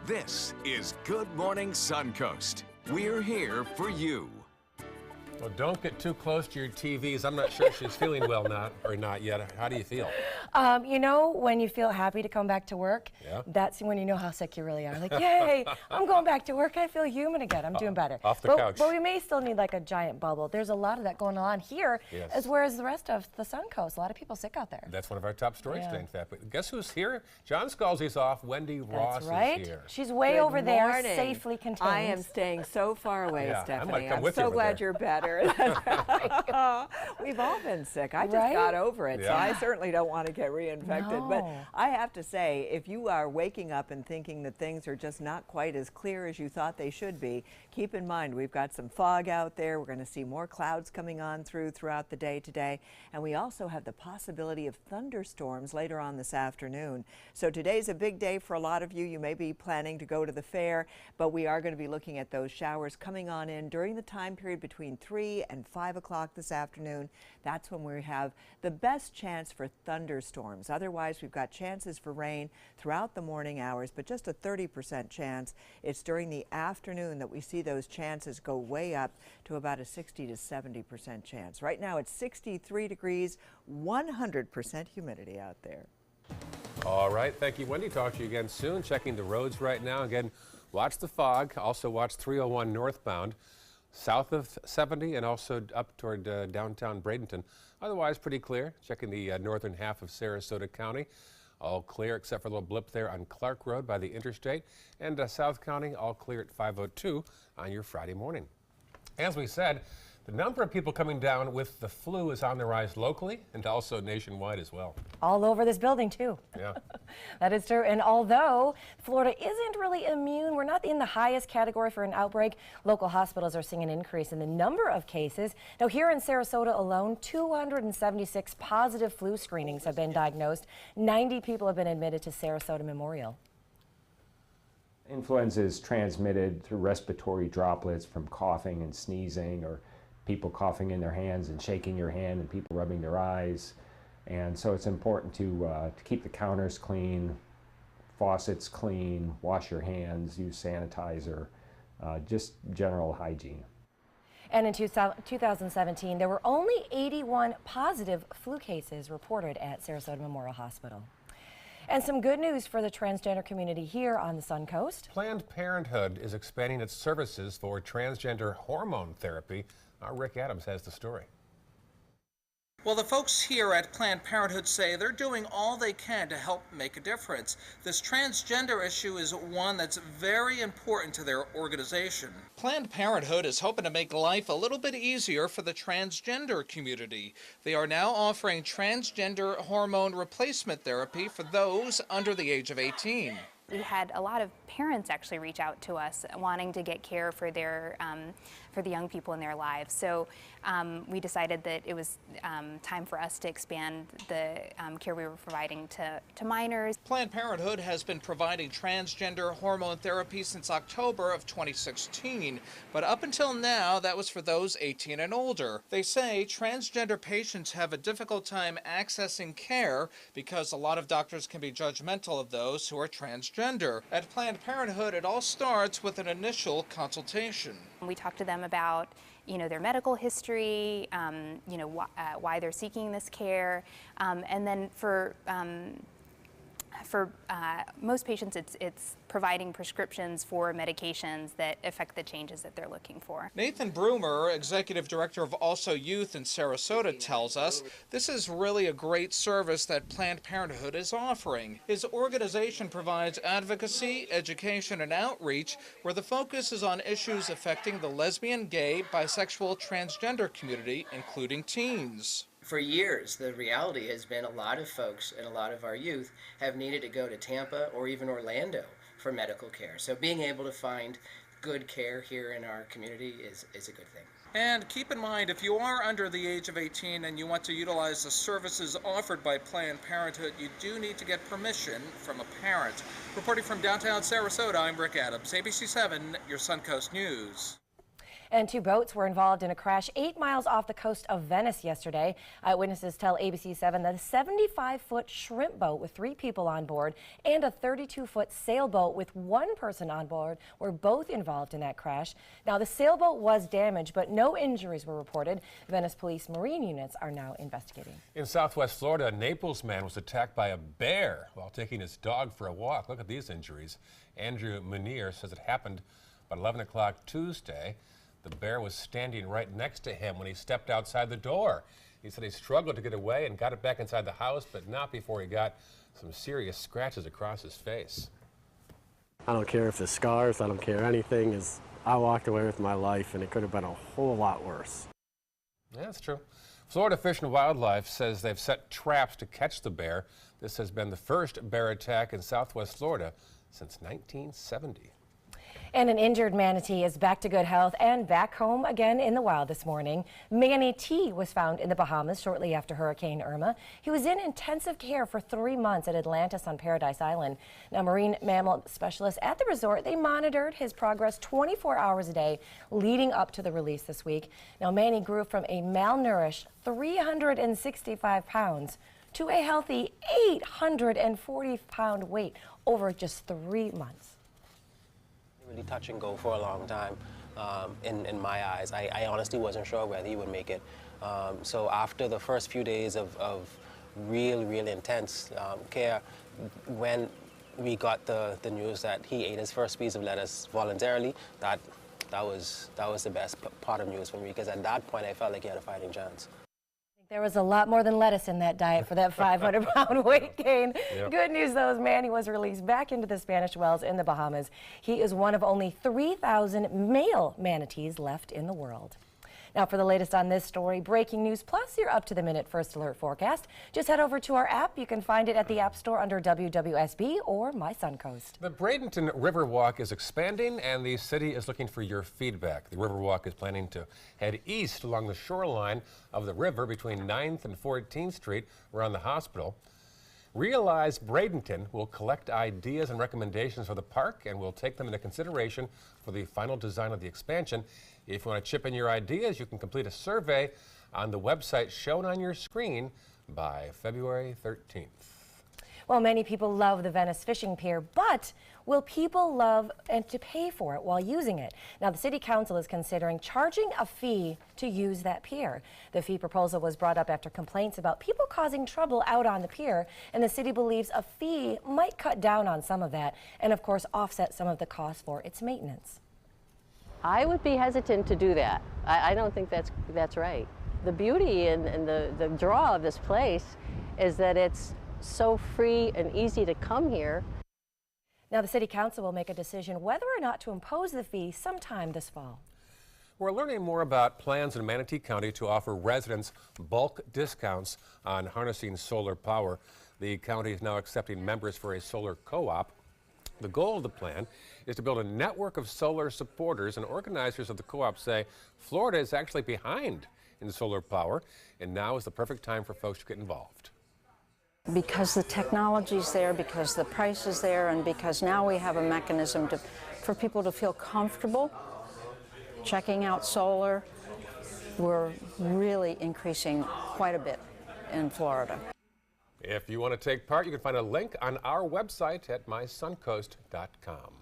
This is Good Morning Suncoast. We're here for you. Well, don't get too close to your TVs. I'm not sure she's feeling well not yet. How do you feel? You know, when you feel happy to come back to work, that's when you know how sick you really are. Like, yay, I'm going back to work. I feel human again. I'm doing better. Off the couch. But we may still need like a giant bubble. There's a lot of that going on here, as well as the rest of the Suncoast. A lot of people sick out there. That's one of our top stories today, in fact. But guess who's here? John Scalzi's off. Wendy Ross is here. She's way over there, safely contained. I am staying so far away, Stephanie. I'm so glad you're better. We've all been sick. I just got over it, so I certainly don't want to get reinfected. But I have to say, if you are waking up and thinking that things are just not quite as clear as you thought they should be, keep in mind we've got some fog out there. We're going to see more clouds coming on throughout the day today. And we also have the possibility of thunderstorms later on this afternoon. So today's a big day for a lot of you. You may be planning to go to the fair, but we are going to be looking at those showers coming on in during the time period between 3 and 5 o'clock this afternoon. That's when we have the best chance for thunderstorms. Otherwise, we've got chances for rain throughout the morning hours, but just a 30% chance. It's during the afternoon that we see those chances go way up to about a 60 to 70% chance. Right now it's 63 degrees, 100% humidity out there. All right, thank you, Wendy. Talk to you again soon. Checking the roads right now. Again, watch the fog. Also watch 301 northbound, south of 70 and also up toward downtown Bradenton. Otherwise, pretty clear. Checking the northern half of Sarasota County. All clear except for a little blip there on Clark Road by the interstate. And South County, all clear at 5:02 on your Friday morning. As we said, the number of people coming down with the flu is on the rise locally and also nationwide as well. All over this building, too. Yeah. That is true. And although Florida isn't really immune, we're not in the highest category for an outbreak, local hospitals are seeing an increase in the number of cases. Now, here in Sarasota alone, 276 positive flu screenings have been diagnosed. 90 people have been admitted to Sarasota Memorial. Influenza is transmitted through respiratory droplets from coughing and sneezing, or people coughing in their hands and shaking your hand, and people rubbing their eyes. And so it's important to keep the counters clean, faucets clean, wash your hands, use sanitizer, just general hygiene. And in 2017, there were only 81 positive flu cases reported at Sarasota Memorial Hospital. And some good news for the transgender community here on the Suncoast. Planned Parenthood is expanding its services for transgender hormone therapy. Our Rick Adams has the story. Well, the folks here at Planned Parenthood say they're doing all they can to help make a difference. This transgender issue is one that's very important to their organization. Planned Parenthood is hoping to make life a little bit easier for the transgender community. They are now offering transgender hormone replacement therapy for those under the age of 18. We had a lot of parents actually reach out to us wanting to get care for their for the young people in their lives. So we decided that it was time for us to expand the care we were providing to minors. Planned Parenthood has been providing transgender hormone therapy since October of 2016, but up until now that was for those 18 and older. They say transgender patients have a difficult time accessing care because a lot of doctors can be judgmental of those who are transgender. At Planned Parenthood, it all starts with an initial consultation. We talk to them about, their medical history, why they're seeking this care, and then for most patients, it's providing prescriptions for medications that affect the changes that they're looking for. Nathan Broomer, Executive Director of Also Youth in Sarasota, tells us this is really a great service that Planned Parenthood is offering. His organization provides advocacy, education, and outreach where the focus is on issues affecting the lesbian, gay, bisexual, transgender community, including teens. For years, the reality has been a lot of folks and a lot of our youth have needed to go to Tampa or even Orlando for medical care. So being able to find good care here in our community is a good thing. And keep in mind, if you are under the age of 18 and you want to utilize the services offered by Planned Parenthood, you do need to get permission from a parent. Reporting from downtown Sarasota, I'm Rick Adams, ABC 7, your Suncoast News. And 2 boats were involved in a crash 8 miles off the coast of Venice yesterday. Eyewitnesses tell ABC7 that a 75-foot shrimp boat with 3 people on board and a 32-foot sailboat with 1 person on board were both involved in that crash. Now, the sailboat was damaged, but no injuries were reported. Venice Police Marine units are now investigating. In Southwest Florida, a Naples man was attacked by a bear while taking his dog for a walk. Look at these injuries. Andrew Munir says it happened about 11 o'clock Tuesday. The bear was standing right next to him when he stepped outside the door. He said he struggled to get away and got it back inside the house, but not before he got some serious scratches across his face. I don't care if there's scars, I don't care anything. I walked away with my life, and it could have been a whole lot worse. Yeah, that's true. Florida Fish and Wildlife says they've set traps to catch the bear. This has been the first bear attack in Southwest Florida since 1970. And an injured manatee is back to good health and back home again in the wild this morning. Manny T was found in the Bahamas shortly after Hurricane Irma. He was in intensive care for 3 months at Atlantis on Paradise Island. Now, marine mammal specialists at the resort, they monitored his progress 24 hours a day leading up to the release this week. Now, Manny grew from a malnourished 365 pounds to a healthy 840-pound weight over just 3 months. Really touch and go for a long time in my eyes. I honestly wasn't sure whether he would make it. So after the first few days of real intense care, when we got the news that he ate his first piece of lettuce voluntarily, that was the best part of news for me, because at that point I felt like he had a fighting chance. There was a lot more than lettuce in that diet for that 500-pound weight gain. Yep. Good news, though, is Manny was released back into the Spanish Wells in the Bahamas. He is one of only 3,000 male manatees left in the world. Now, for the latest on this story, breaking news, plus your up-to-the-minute First Alert forecast, just head over to our app. You can find it at the App Store under WWSB or My Suncoast. The Bradenton Riverwalk is expanding, and the city is looking for your feedback. The Riverwalk is planning to head east along the shoreline of the river between 9th and 14th Street around the hospital. Realize Bradenton will collect ideas and recommendations for the park and will take them into consideration for the final design of the expansion. If you want to chip in your ideas, you can complete a survey on the website shown on your screen by February 13th. Well, many people love the Venice Fishing Pier, but will people love and to pay for it while using it? Now, the City Council is considering charging a fee to use that pier. The fee proposal was brought up after complaints about people causing trouble out on the pier, and the city believes a fee might cut down on some of that and, of course, offset some of the cost for its maintenance. I would be hesitant to do that. I don't think that's right. The beauty and the draw of this place is that it's so free and easy to come here. Now, the City Council will make a decision whether or not to impose the fee sometime this fall. We're learning more about plans in Manatee County to offer residents bulk discounts on harnessing solar power. The county is now accepting members for a solar co-op. The goal of the plan is to build a network of solar supporters, and organizers of the co-op say Florida is actually behind in solar power, and now is the perfect time for folks to get involved. Because the technology's there, because the price is there, and because now we have a mechanism for people to feel comfortable checking out solar, we're really increasing quite a bit in Florida. If you want to take part, you can find a link on our website at mysuncoast.com.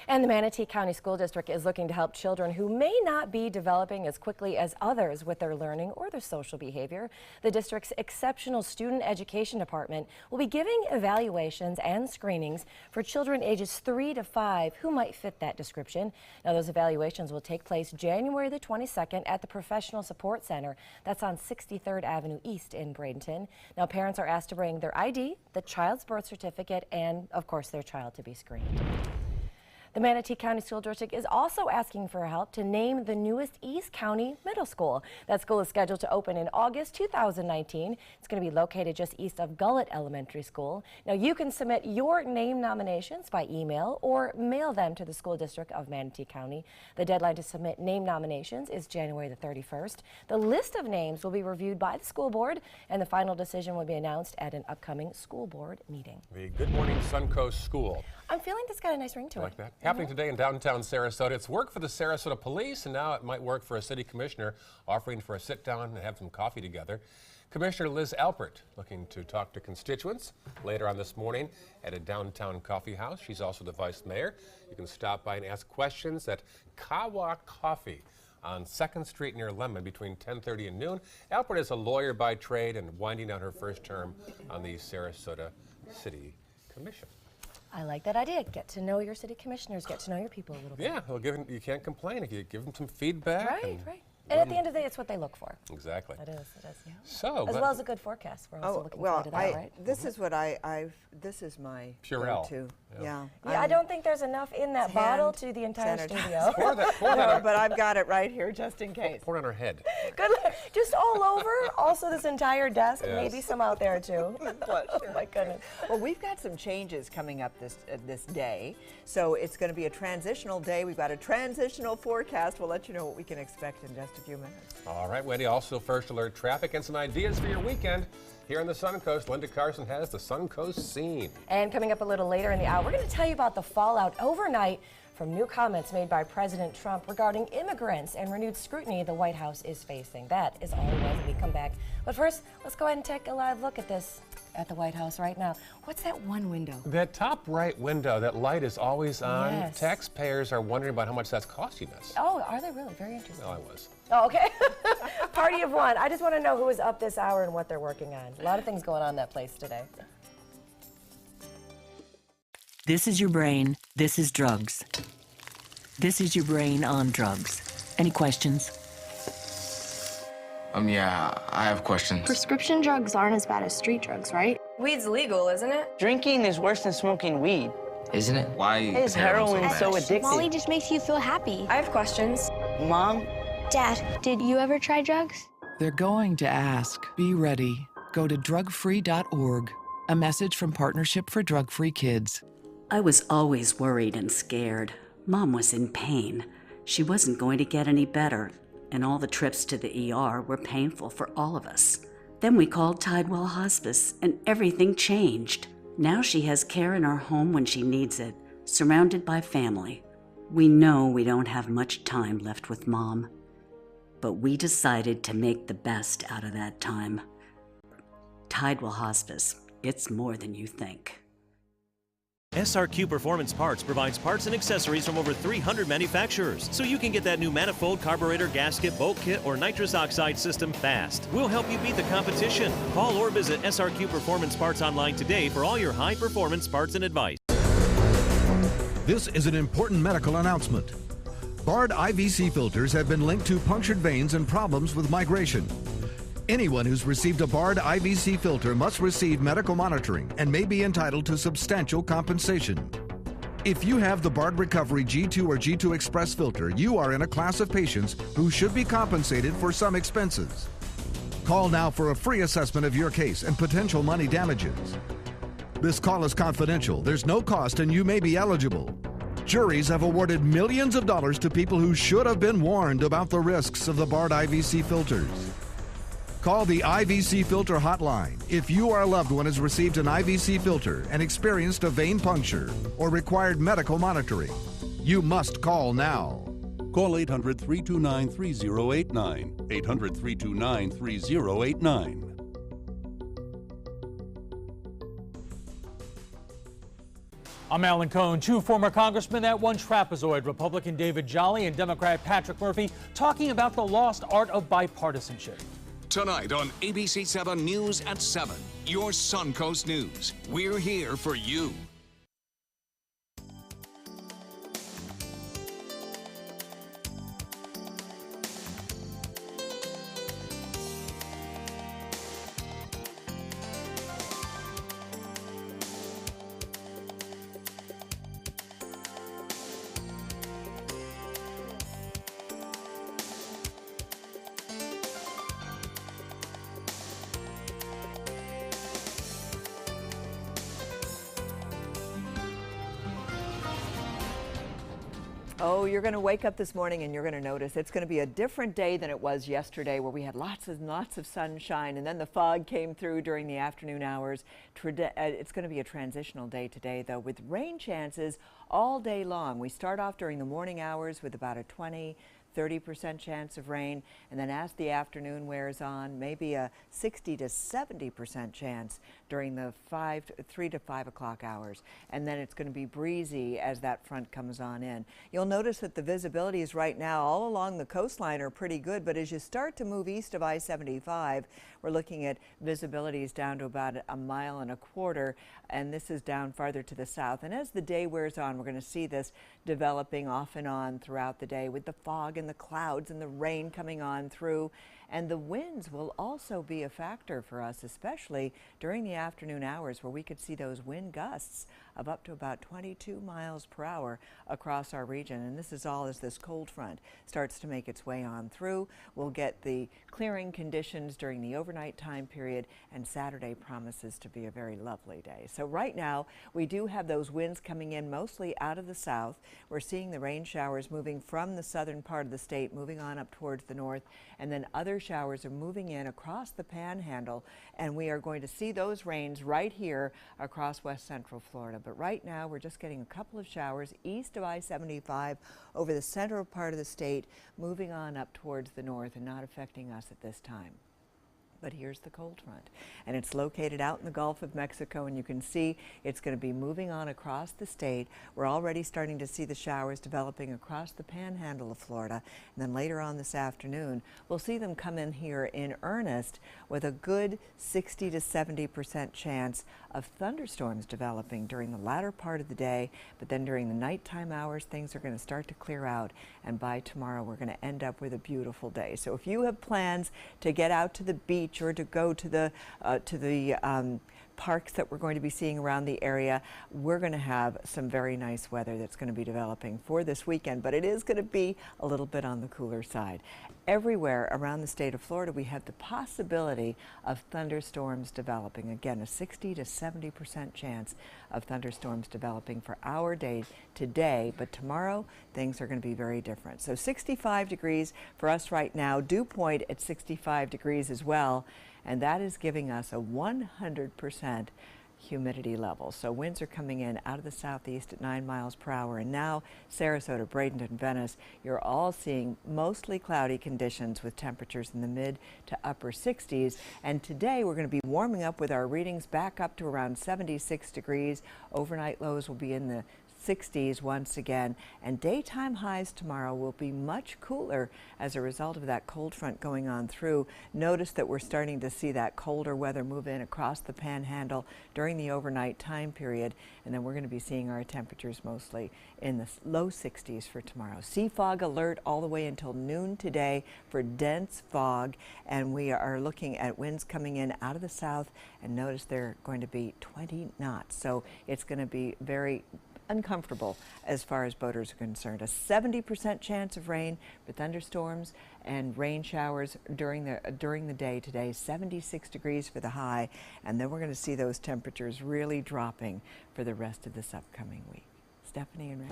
And the Manatee County School District is looking to help children who may not be developing as quickly as others with their learning or their social behavior. The district's Exceptional Student Education Department will be giving evaluations and screenings for children ages 3 to 5 who might fit that description. Now, those evaluations will take place January the 22nd at the Professional Support Center. That's on 63rd Avenue East in Bradenton. Now, parents are asked to bring their ID, the child's birth certificate, and, of course, their child to be screened. The Manatee County School District is also asking for help to name the newest East County Middle School. That school is scheduled to open in August 2019. It's going to be located just east of Gullet Elementary School. Now, you can submit your name nominations by email or mail them to the School District of Manatee County. The deadline to submit name nominations is January the 31st. The list of names will be reviewed by the school board, and the final decision will be announced at an upcoming school board meeting. The Good Morning Suncoast School. I'm feeling this got a nice ring to it. Like that? Happening today in downtown Sarasota. It's work for the Sarasota Police, and now it might work for a city commissioner offering for a sit-down and have some coffee together. Commissioner Liz Alpert looking to talk to constituents later on this morning at a downtown coffee house. She's also the vice mayor. You can stop by and ask questions at Kawa Coffee on 2nd Street near Lemon between 10:30 and noon. Alpert is a lawyer by trade and winding down her first term on the Sarasota City Commission. I like that idea. Get to know your city commissioners. Get to know your people a little bit. Yeah, well, you can't complain if you give them some feedback. Right. And at the end of the day, it's what they look for. Exactly. It is, yeah. So, as well as a good forecast. We're also looking forward to that, right? This is what this is my Purell. go-to. Yeah, I don't think there's enough in that bottle to the entire studio. Pour that but I've got it right here just in case. Pour it on her head. Good, just all over. Also, this entire desk, Yes. maybe some out there too. Oh my goodness. Well, we've got some changes coming up this day, so it's going to be a transitional day. We've got a transitional forecast. We'll let you know what we can expect in just a few minutes. All right, Wendy. Also, first alert traffic and some ideas for your weekend. Here on the Suncoast, Linda Carson has the Suncoast scene. And coming up a little later in the hour, we're going to tell you about the fallout overnight from new comments made by President Trump regarding immigrants and renewed scrutiny the White House is facing. That is all when we come back. But first, let's go ahead and take a live look at this at the White House right now. What's that one window? That top right window, that light is always on. Yes. Taxpayers are wondering about how much that's costing us. Oh, are they really? Very interesting. No, I was. Oh, okay. Party of one. I just want to know who is up this hour and what they're working on. A lot of things going on in that place today. This is your brain. This is drugs. This is your brain on drugs. Any questions? Yeah, I have questions. Prescription drugs aren't as bad as street drugs, right? Weed's legal, isn't it? Drinking is worse than smoking weed. Isn't it? Why is heroin so addictive? Molly just makes you feel happy. I have questions. Mom? Dad, did you ever try drugs? They're going to ask. Be ready. Go to drugfree.org. A message from Partnership for Drug-Free Kids. I was always worried and scared. Mom was in pain. She wasn't going to get any better, and all the trips to the ER were painful for all of us. Then we called Tidewell Hospice, and everything changed. Now she has care in our home when she needs it, surrounded by family. We know we don't have much time left with Mom, but we decided to make the best out of that time. Tidewell Hospice, it's more than you think. SRQ Performance Parts provides parts and accessories from over 300 manufacturers, so you can get that new manifold, carburetor, gasket, bolt kit, or nitrous oxide system fast. We'll help you beat the competition. Call or visit SRQ Performance Parts online today for all your high-performance parts and advice. This is an important medical announcement. Bard IVC filters have been linked to punctured veins and problems with migration. Anyone who's received a Bard IVC filter must receive medical monitoring and may be entitled to substantial compensation. If you have the Bard Recovery G2 or G2 Express filter, you are in a class of patients who should be compensated for some expenses. Call now for a free assessment of your case and potential money damages. This call is confidential, there's no cost, and you may be eligible. Juries have awarded millions of dollars to people who should have been warned about the risks of the Bard IVC filters. Call the IVC Filter Hotline if you or a loved one has received an IVC filter and experienced a vein puncture or required medical monitoring. You must call now. Call 800-329-3089. 800-329-3089. I'm Alan Cohn. Two former congressmen, that one trapezoid, Republican David Jolly and Democrat Patrick Murphy, talking about the lost art of bipartisanship. Tonight on ABC 7 News at 7, your Suncoast News. We're here for you. Oh, you're going to wake up this morning and you're going to notice it's going to be a different day than it was yesterday, where we had lots of sunshine and then the fog came through during the afternoon hours. It's going to be a transitional day today, though, with rain chances all day long. We start off during the morning hours with about a 30% chance of rain, and then as the afternoon wears on, maybe a 60 to 70% chance during the 3 to 5 o'clock hours. And then it's going to be breezy as that front comes on in. You'll notice that the visibilities right now all along the coastline are pretty good, but as you start to move east of I-75, we're looking at visibilities down to about 1.25 miles, and this is down farther to the south. And as the day wears on, we're going to see this developing off and on throughout the day, with the fog and the clouds and the rain coming on through. And the winds will also be a factor for us, especially during the afternoon hours, where we could see those wind gusts of up to about 22 miles per hour across our region. And this is all as this cold front starts to make its way on through. We'll get the clearing conditions during the overnight time period, and Saturday promises to be a very lovely day. So right now we do have those winds coming in mostly out of the south. We're seeing the rain showers moving from the southern part of the state, moving on up towards the north, and then other showers are moving in across the panhandle, and we are going to see those rains right here across west central Florida. But right now we're just getting a couple of showers east of I-75 over the central part of the state, moving on up towards the north and not affecting us at this time. But here's the cold front, and it's located out in the Gulf of Mexico, and you can see it's going to be moving on across the state. We're already starting to see the showers developing across the panhandle of Florida, and then later on this afternoon we'll see them come in here in earnest, with a good 60 to 70% chance of thunderstorms developing during the latter part of the day. But then during the nighttime hours, things are going to start to clear out, and by tomorrow we're going to end up with a beautiful day. So if you have plans to get out to the beach or to go to the parks that we're going to be seeing around the area, we're going to have some very nice weather that's going to be developing for this weekend, but it is going to be a little bit on the cooler side. Everywhere around the state of Florida, we have the possibility of thunderstorms developing. Again, a 60 to 70% chance of thunderstorms developing for our day today, but tomorrow things are going to be very different. So 65 degrees for us right now, dew point at 65 degrees as well, and that is giving us a 100% humidity level. So winds are coming in out of the southeast at 9 miles per hour. And now Sarasota, Bradenton, Venice, you're all seeing mostly cloudy conditions with temperatures in the mid to upper 60s. And today we're going to be warming up with our readings back up to around 76 degrees. Overnight lows will be in the 60s once again, and daytime highs tomorrow will be much cooler as a result of that cold front going on through. Notice that we're starting to see that colder weather move in across the panhandle during the overnight time period, and then we're going to be seeing our temperatures mostly in the low 60s for tomorrow. Sea fog alert all the way until noon today for dense fog, and we are looking at winds coming in out of the south, and notice they're going to be 20 knots. So it's going to be very uncomfortable as far as boaters are concerned. A 70% chance of rain for thunderstorms and rain showers during the day today. 76 degrees for the high, and then we're going to see those temperatures really dropping for the rest of this upcoming week. Stephanie and Ray.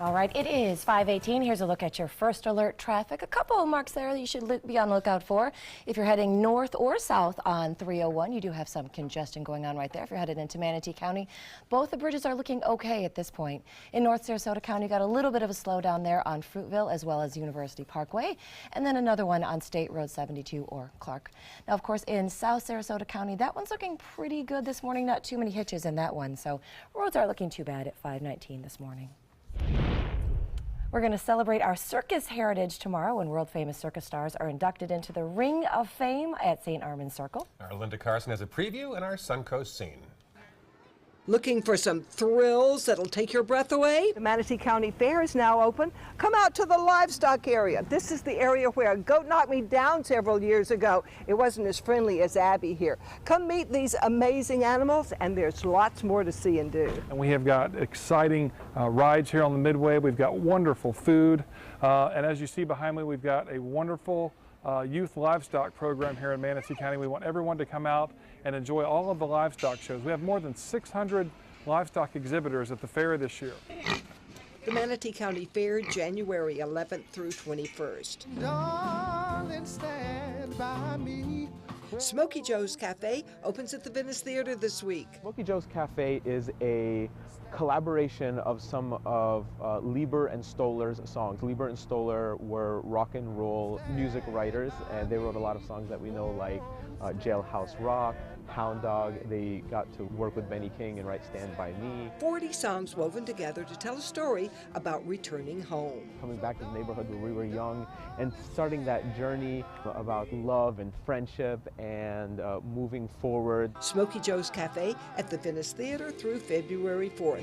All right, it is 5:18. Here's a look at your first alert traffic. A couple of marks there that you should be on the lookout for. If you're heading north or south on 301, you do have some congestion going on right there. If you're headed into Manatee County, both the bridges are looking okay at this point. In North Sarasota County, you got a little bit of a slowdown there on Fruitville as well as University Parkway, and then another one on State Road 72 or Clark. Now, of course, in South Sarasota County, that one's looking pretty good this morning. Not too many hitches in that one, so roads aren't looking too bad at 519 this morning. We're going to celebrate our circus heritage tomorrow when world-famous circus stars are inducted into the Ring of Fame at St. Armand's Circle. Our Linda Carson has a preview in our Suncoast scene. Looking for some thrills that'll take your breath away? The Manatee County Fair is now open. Come out to the livestock area. This is the area where a goat knocked me down several years ago. It wasn't as friendly as Abby here. Come meet these amazing animals, and there's lots more to see and do. And we have got exciting rides here on the Midway. We've got wonderful food. And as you see behind me, we've got a wonderful youth livestock program here in Manatee County. We want everyone to come out and enjoy all of the livestock shows. We have more than 600 livestock exhibitors at the fair this year. The Manatee County Fair, January 11th through 21st. Darling, stand by me. Smoky Joe's Cafe opens at the Venice Theater this week. Smoky Joe's Cafe is a collaboration of some of Lieber and Stoller's songs. Lieber and Stoller were rock and roll music writers, and they wrote a lot of songs that we know, like Jailhouse Rock, Hound Dog. They got to work with Benny King and write Stand By Me. 40 songs woven together to tell a story about returning home. Coming back to the neighborhood where we were young and starting that journey about love and friendship and moving forward. Smoky Joe's Cafe at the Venice Theater through February 4th.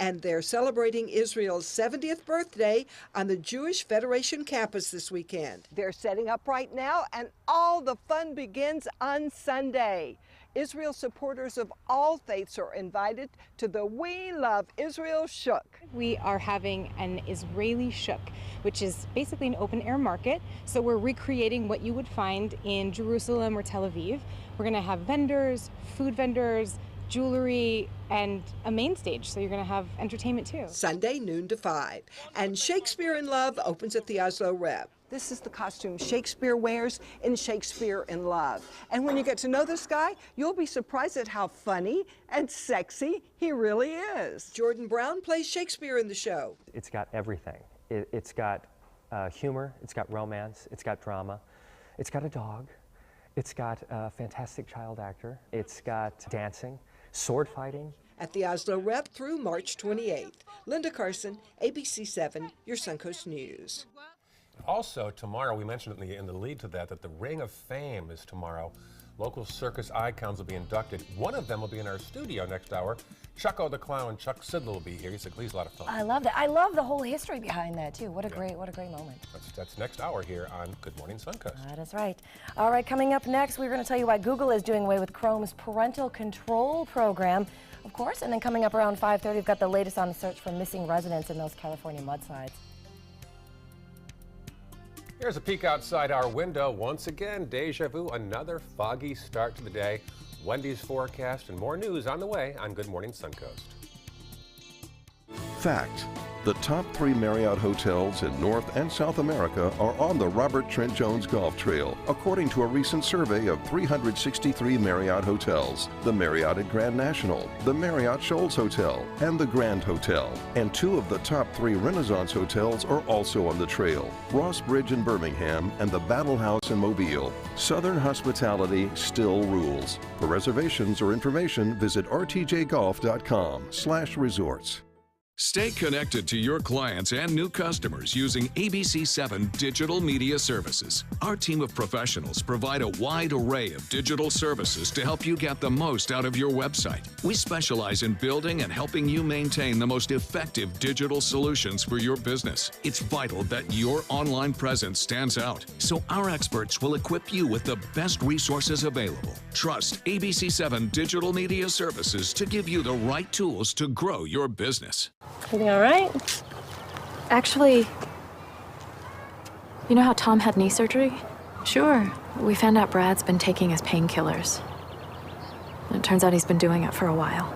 And they're celebrating Israel's 70th birthday on the Jewish Federation campus this weekend. They're setting up right now, and all the fun begins on Sunday. Israel supporters of all faiths are invited to the We Love Israel Shuk. We are having an Israeli shuk, which is basically an open air market. So we're recreating what you would find in Jerusalem or Tel Aviv. We're going to have vendors, food vendors, jewelry, and a main stage, so you're going to have entertainment too. Sunday, noon to 5. And Shakespeare in Love opens at the Oslo Rep. This is the costume Shakespeare wears in Shakespeare in Love. And when you get to know this guy, you'll be surprised at how funny and sexy he really is. Jordan Brown plays Shakespeare in the show. It's got everything. It's got humor, it's got romance, it's got drama, it's got a dog, it's got a fantastic child actor, it's got dancing, sword fighting. At the Oslo Rep through March 28th. Linda Carson, ABC 7, your Suncoast News. Also, tomorrow, we mentioned in the lead to that the Ring of Fame is tomorrow. Local circus icons will be inducted. One of them will be in our studio next hour. Chucko the Clown, Chuck Siddle will be here. He's a lot of fun. I love that. I love the whole history behind that too. What a great moment. That's next hour here on Good Morning Suncoast. That is right. All right, coming up next, we're going to tell you why Google is doing away with Chrome's parental control program, of course. And then coming up around 5:30, we've got the latest on the search for missing residents in those California mudslides. Here's a peek outside our window. Once again, deja vu, another foggy start to the day. Wendy's forecast and more news on the way on Good Morning Suncoast. Fact: the top 3 Marriott hotels in North and South America are on the Robert Trent Jones Golf Trail, according to a recent survey of 363 Marriott hotels. The Marriott at Grand National, the Marriott Shoals Hotel, and the Grand Hotel. And 2 of the top 3 Renaissance hotels are also on the trail: Ross Bridge in Birmingham and the Battle House in Mobile. Southern hospitality still rules. For reservations or information, visit rtjgolf.com/resorts. Stay connected to your clients and new customers using ABC7 Digital Media Services. Our team of professionals provide a wide array of digital services to help you get the most out of your website. We specialize in building and helping you maintain the most effective digital solutions for your business. It's vital that your online presence stands out, so our experts will equip you with the best resources available. Trust ABC7 Digital Media Services to give you the right tools to grow your business. Everything all right? Actually, you know how Tom had knee surgery? Sure. We found out Brad's been taking his painkillers. And it turns out he's been doing it for a while.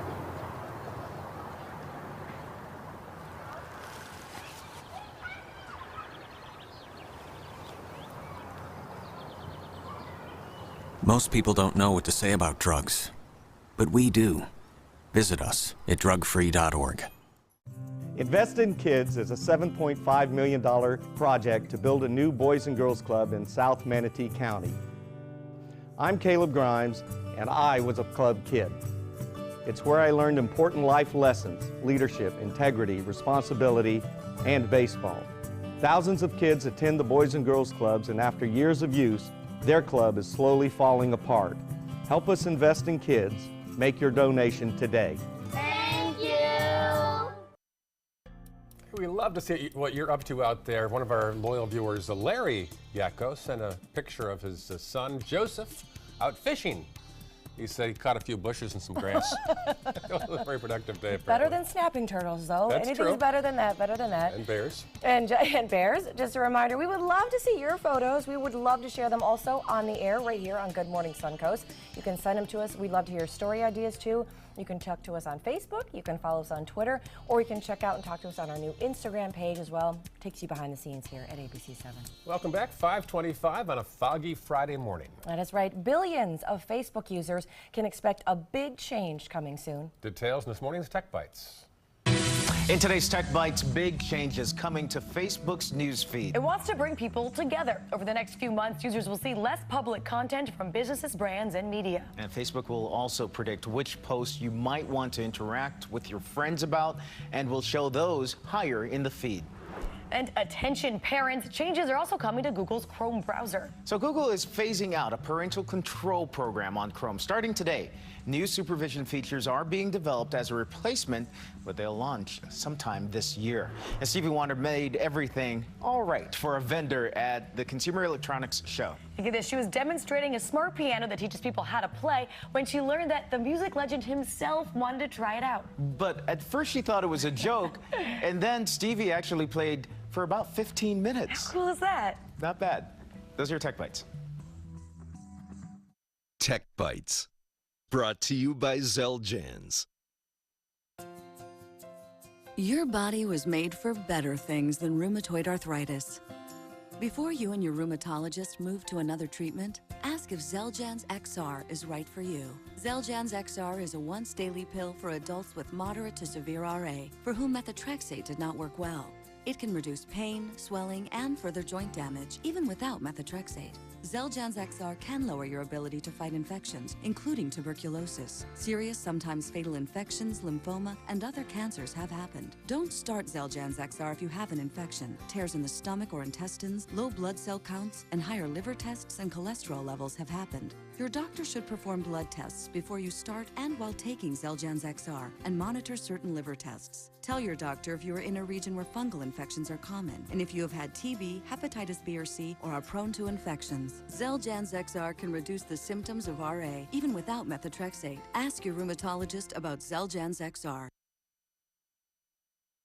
Most people don't know what to say about drugs, but we do. Visit us at drugfree.org. Invest in Kids is a $7.5 million project to build a new Boys and Girls Club in South Manatee County. I'm Caleb Grimes, and I was a club kid. It's where I learned important life lessons: leadership, integrity, responsibility, and baseball. Thousands of kids attend the Boys and Girls Clubs, and after years of use, their club is slowly falling apart. Help us invest in kids. Make your donation today. We love to see what you're up to out there. One of our loyal viewers, Larry Yakko, sent a picture of his son, Joseph, out fishing. He said he caught a few bushes and some grass. It was a very productive day. Better than snapping turtles, though. That's Anything's true. better than that, And bears. And bears. Just a reminder, we would love to see your photos. We would love to share them also on the air right here on Good Morning Suncoast. You can send them to us. We'd love to hear story ideas, too. You can talk to us on Facebook, you can follow us on Twitter, or you can check out and talk to us on our new Instagram page as well. Takes you behind the scenes here at ABC 7. Welcome back, 5:25 on a foggy Friday morning. That is right. Billions of Facebook users can expect a big change coming soon. Details in this morning's Tech Bites. In today's Tech Bites, big changes coming to Facebook's newsfeed. It wants to bring people together. Over the next few months, users will see less public content from businesses, brands, and media. And Facebook will also predict which posts you might want to interact with your friends about and will show those higher in the feed. And attention parents, changes are also coming to Google's Chrome browser. So Google is phasing out a parental control program on Chrome starting today. New supervision features are being developed as a replacement, but they'll launch sometime this year. And Stevie Wonder made everything all right for a vendor at the Consumer Electronics Show. Look at this. She was demonstrating a smart piano that teaches people how to play when she learned that the music legend himself wanted to try it out. But at first she thought it was a joke, and then Stevie actually played for about 15 minutes. How cool is that? Not bad. Those are your Tech Bites. Tech Bites, brought to you by Xeljanz. Your body was made for better things than rheumatoid arthritis. Before you and your rheumatologist move to another treatment, ask if Xeljanz XR is right for you. Xeljanz XR is a once-daily pill for adults with moderate to severe RA, for whom methotrexate did not work well. It can reduce pain, swelling, and further joint damage, even without methotrexate. Xeljanz XR can lower your ability to fight infections, including tuberculosis. Serious, sometimes fatal infections, lymphoma, and other cancers have happened. Don't start Xeljanz XR if you have an infection. Tears in the stomach or intestines, low blood cell counts, and higher liver tests and cholesterol levels have happened. Your doctor should perform blood tests before you start and while taking Xeljanz XR and monitor certain liver tests. Tell your doctor if you are in a region where fungal infections are common and if you have had TB, hepatitis B or C, or are prone to infections. Xeljanz XR can reduce the symptoms of RA even without methotrexate. Ask your rheumatologist about Xeljanz XR.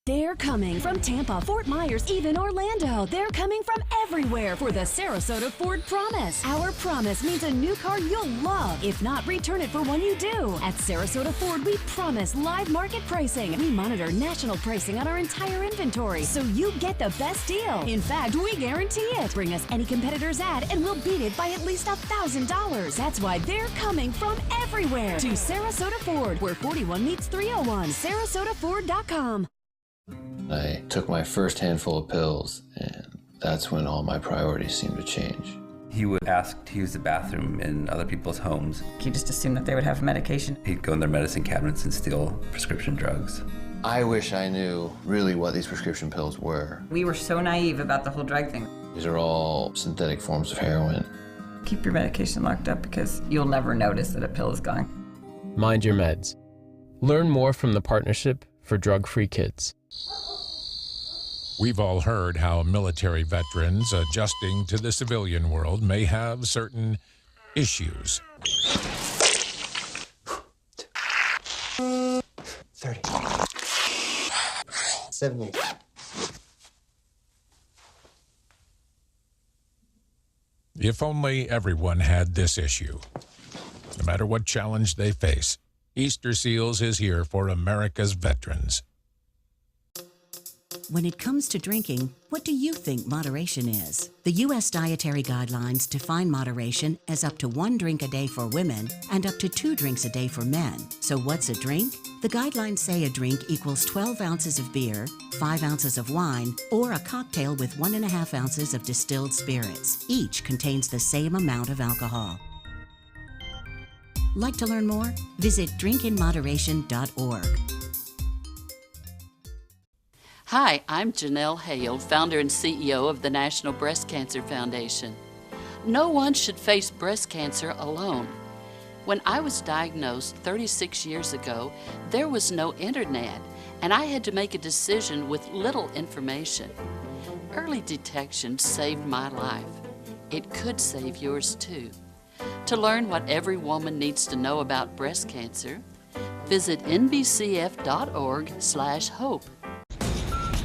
They're coming from Tampa, Fort Myers, even Orlando. They're coming from everywhere for the Sarasota Ford Promise. Our promise means a new car you'll love. If not, return it for one you do. At Sarasota Ford, we promise live market pricing. We monitor national pricing on our entire inventory, so you get the best deal. In fact, we guarantee it. Bring us any competitor's ad, and we'll beat it by at least $1,000. That's why they're coming from everywhere to Sarasota Ford, where 41 meets 301. SarasotaFord.com. I took my first handful of pills, and that's when all my priorities seemed to change. He would ask to use the bathroom in other people's homes. He just assumed that they would have medication. He'd go in their medicine cabinets and steal prescription drugs. I wish I knew really what these prescription pills were. We were so naive about the whole drug thing. These are all synthetic forms of heroin. Keep your medication locked up because you'll never notice that a pill is gone. Mind your meds. Learn more from the Partnership for Drug-Free Kids. We've all heard how military veterans adjusting to the civilian world may have certain issues. 30. 70. If only everyone had this issue. No matter what challenge they face, Easter Seals is here for America's veterans. When it comes to drinking, what do you think moderation is? The U.S. dietary guidelines define moderation as up to 1 drink a day for women and up to 2 drinks a day for men. So what's a drink? The guidelines say a drink equals 12 ounces of beer, 5 ounces of wine, or a cocktail with 1.5 ounces of distilled spirits. Each contains the same amount of alcohol. Like to learn more? Visit drinkinmoderation.org. Hi, I'm Janelle Hale, founder and CEO of the National Breast Cancer Foundation. No one should face breast cancer alone. When I was diagnosed 36 years ago, there was no internet, and I had to make a decision with little information. Early detection saved my life. It could save yours too. To learn what every woman needs to know about breast cancer, visit nbcf.org/hope.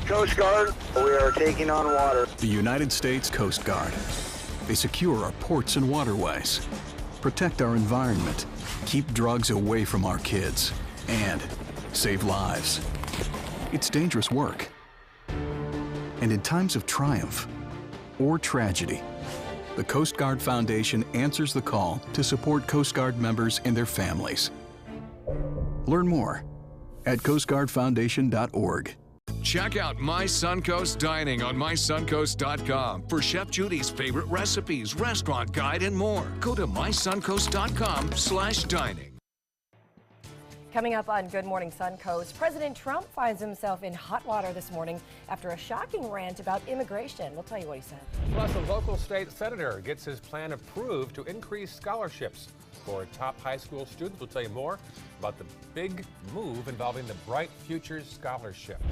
Coast Guard, we are taking on water. The United States Coast Guard. They secure our ports and waterways, protect our environment, keep drugs away from our kids, and save lives. It's dangerous work. And in times of triumph or tragedy, the Coast Guard Foundation answers the call to support Coast Guard members and their families. Learn more at coastguardfoundation.org. Check out My Suncoast Dining on mysuncoast.com for Chef Judy's favorite recipes, restaurant guide, and more. Go to mysuncoast.com/dining. Coming up on Good Morning Suncoast, President Trump finds himself in hot water this morning after a shocking rant about immigration. We'll tell you what he said. Plus, a local state senator gets his plan approved to increase scholarships for top high school students. We'll tell you more about the big move involving the Bright Futures Scholarship.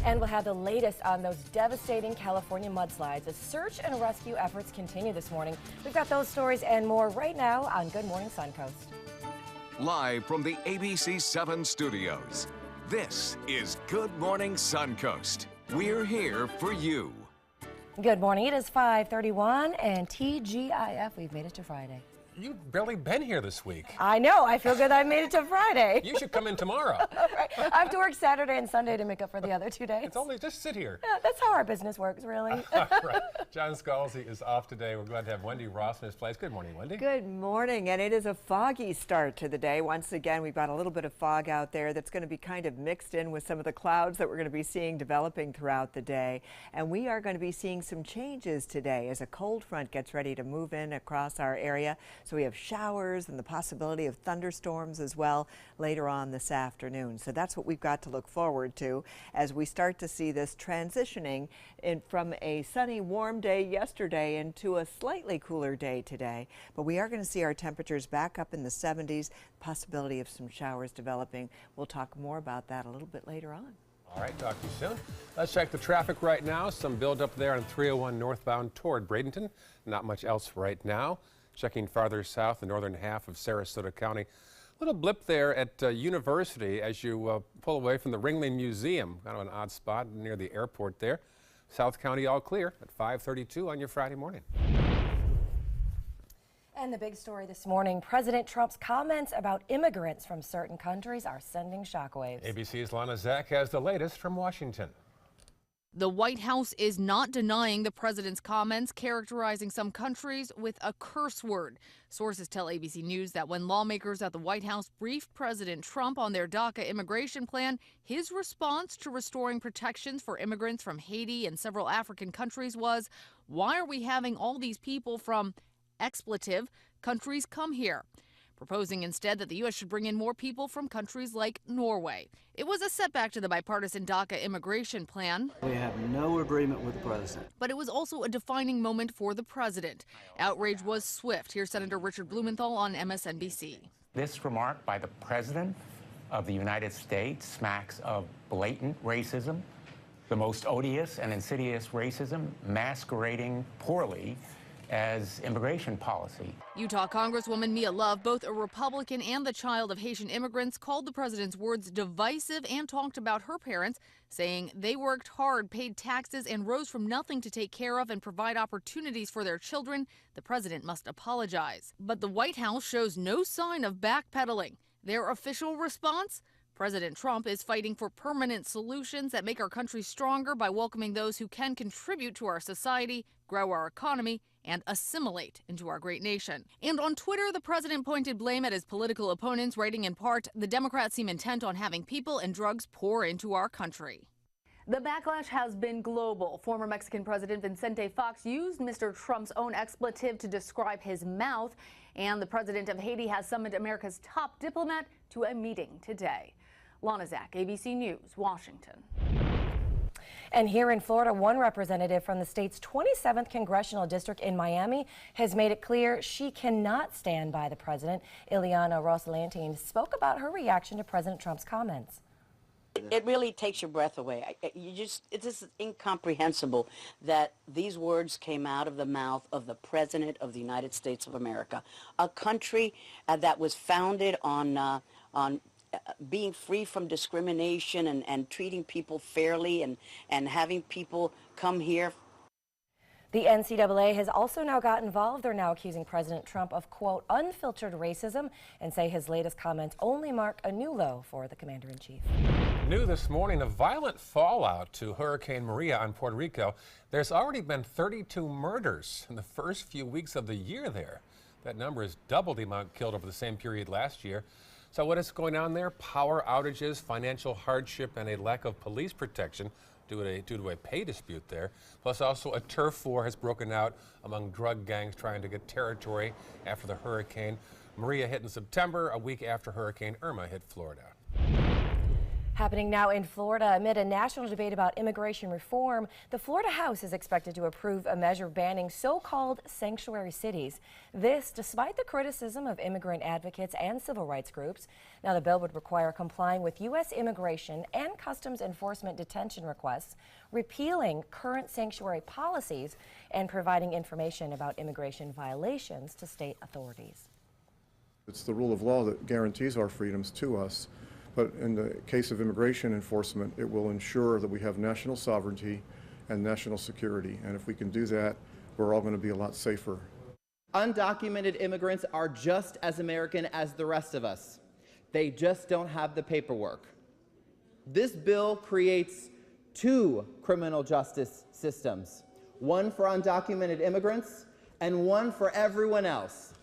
And we'll have the latest on those devastating California mudslides as search and rescue efforts continue this morning. We've got those stories and more right now on Good Morning Suncoast. Live from the ABC 7 studios, this is Good Morning Suncoast. We're here for you. Good morning. It is 5:31 and TGIF. We've made it to Friday. You've barely been here this week. I know. I feel good I made it to Friday. You should come in tomorrow. Right. I have to work Saturday and Sunday to make up for the other 2 days. It's only just sit here. Yeah, that's how our business works, really. Right. John Scalzi is off today. We're glad to have Wendy Ross in his place. Good morning, Wendy. Good morning, and it is a foggy start to the day. Once again, we've got a little bit of fog out there that's going to be kind of mixed in with some of the clouds that we're going to be seeing developing throughout the day. And we are going to be seeing some changes today as a cold front gets ready to move in across our area. So we have showers and the possibility of thunderstorms as well later on this afternoon. So that's what we've got to look forward to as we start to see this transitioning from a sunny, warm day yesterday into a slightly cooler day today. But we are going to see our temperatures back up in the 70s, possibility of some showers developing. We'll talk more about that a little bit later on. All right, talk to you soon. Let's check the traffic right now. Some buildup there on 301 northbound toward Bradenton. Not much else right now. Checking farther south, the northern half of Sarasota County. Little blip there at University as you pull away from the Ringling Museum. Kind of an odd spot near the airport there. South County all clear at 5:32 on your Friday morning. And the big story this morning, President Trump's comments about immigrants from certain countries are sending shockwaves. ABC's Lana Zach has the latest from Washington. The White House is not denying the president's comments characterizing some countries with a curse word. Sources tell ABC News that when lawmakers at the White House briefed President Trump on their DACA immigration plan, his response to restoring protections for immigrants from Haiti and several African countries was, "Why are we having all these people from expletive countries come here?" Proposing instead that the U.S. should bring in more people from countries like Norway. It was a setback to the bipartisan DACA immigration plan. We have no agreement with the president. But it was also a defining moment for the president. Outrage was swift. Here's Senator Richard Blumenthal on MSNBC. This remark by the president of the United States smacks of blatant racism, the most odious and insidious racism masquerading poorly as immigration policy. Utah Congresswoman Mia Love, both a Republican and the child of Haitian immigrants, called the president's words divisive and talked about her parents, saying they worked hard, paid taxes, and rose from nothing to take care of and provide opportunities for their children. The president must apologize. But the White House shows no sign of backpedaling. Their official response? President Trump is fighting for permanent solutions that make our country stronger by welcoming those who can contribute to our society, grow our economy, and assimilate into our great nation. And on Twitter, the president pointed blame at his political opponents, writing in part, "The Democrats seem intent on having people and drugs pour into our country." The backlash has been global. Former Mexican President Vicente Fox used Mr. Trump's own expletive to describe his mouth, and the president of Haiti has summoned America's top diplomat to a meeting today. Lana Zach, ABC News, Washington. And here in Florida, one representative from the state's 27th congressional district in Miami has made it clear she cannot stand by the president. Ileana Rosalantine spoke about her reaction to President Trump's comments. It really takes your breath away. It's just incomprehensible that these words came out of the mouth of the President of the United States of America, a country that was founded on being free from discrimination and treating people fairly and having people come here. The NCAA has also now got involved. They're now accusing President Trump of, quote, unfiltered racism and say his latest comments only mark a new low for the commander-in-chief. New this morning, a violent fallout to Hurricane Maria on Puerto Rico. There's already been 32 murders in the first few weeks of the year there. That number is double the amount killed over the same period last year. So what is going on there? Power outages, financial hardship, and a lack of police protection due to a pay dispute there. Plus also a turf war has broken out among drug gangs trying to get territory after the hurricane. Maria hit in September, a week after Hurricane Irma hit Florida. Happening now in Florida amid a national debate about immigration reform, the Florida House is expected to approve a measure banning so-called sanctuary cities. This despite the criticism of immigrant advocates and civil rights groups. Now the bill would require complying with U.S. immigration and customs enforcement detention requests, repealing current sanctuary policies, and providing information about immigration violations to state authorities. It's the rule of law that guarantees our freedoms to us. But in the case of immigration enforcement, it will ensure that we have national sovereignty and national security. And if we can do that, we're all going to be a lot safer. Undocumented immigrants are just as American as the rest of us. They just don't have the paperwork. This bill creates two criminal justice systems, one for undocumented immigrants and one for everyone else.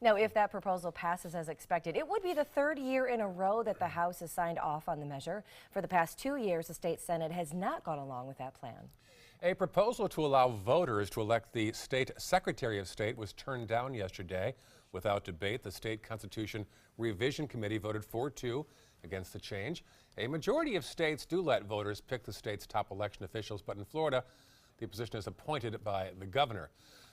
Now, if that proposal passes as expected, it would be the third year in a row that the House has signed off on the measure. For the past 2 years, the state Senate has not gone along with that plan. A proposal to allow voters to elect the state Secretary of State was turned down yesterday. Without debate, the State Constitution Revision Committee voted 4-2 against the change. A majority of states do let voters pick the state's top election officials, but in Florida, the position is appointed by the governor.